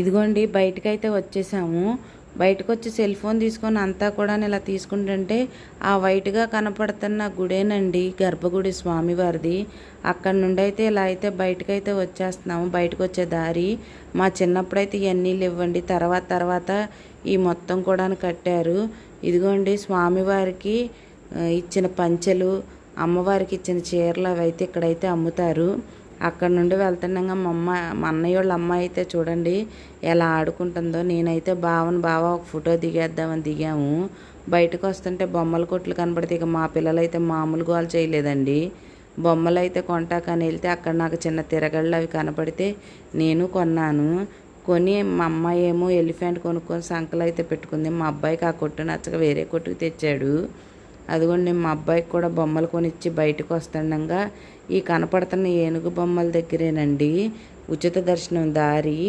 ఇదిగోండి బయటకైతే వచ్చేసాము. బయటకొచ్చి సెల్ ఫోన్ తీసుకొని అంతా కూడా ఇలా తీసుకుంటుంటే ఆ వైట్గా కనపడుతున్న గుడేనండి గర్భగుడి స్వామివారిది. అక్కడ నుండి అయితే ఇలా అయితే బయటకైతే వచ్చేస్తున్నాము. బయటకు వచ్చే దారి మా చిన్నప్పుడైతే ఇవన్నీ లేవండి. తర్వాత తర్వాత ఈ మొత్తం కూడా కట్టారు. ఇదిగోండి స్వామివారికి ఇచ్చిన పంచెలు, అమ్మవారికి ఇచ్చిన చీరలు అవి అయితే ఇక్కడైతే అమ్ముతారు. అక్కడ నుండి వెళ్తుండగా మా అన్నయ్య వాళ్ళ అమ్మాయి అయితే చూడండి ఎలా ఆడుకుంటుందో. నేనైతే బావ ఒక ఫోటో దిగేద్దామని దిగాము. బయటకు వస్తుంటే బొమ్మల కొట్లు కనబడితే ఇక మా పిల్లలైతే మామూలు గోల చేయలేదండి. బొమ్మలు అయితే కొంటాకని వెళ్తే అక్కడ నాకు చిన్న తిరగళ్ళు అవి కనపడితే నేను కొన్నాను. కొని మా అమ్మాయి ఏమో ఎలిఫెంట్ కొనుక్కొని సంకలు అయితే పెట్టుకుంది. మా అబ్బాయికి ఆ కొట్టు నచ్చక వేరే కొట్టుకు తెచ్చాడు. అదిగోండి మా అబ్బాయికి కూడా బొమ్మలు కొనిచ్చి బయటకు వస్తుండగా ఈ కనపడుతున్న ఏనుగు బొమ్మల దగ్గరేనండి ఉచిత దర్శనం దారి.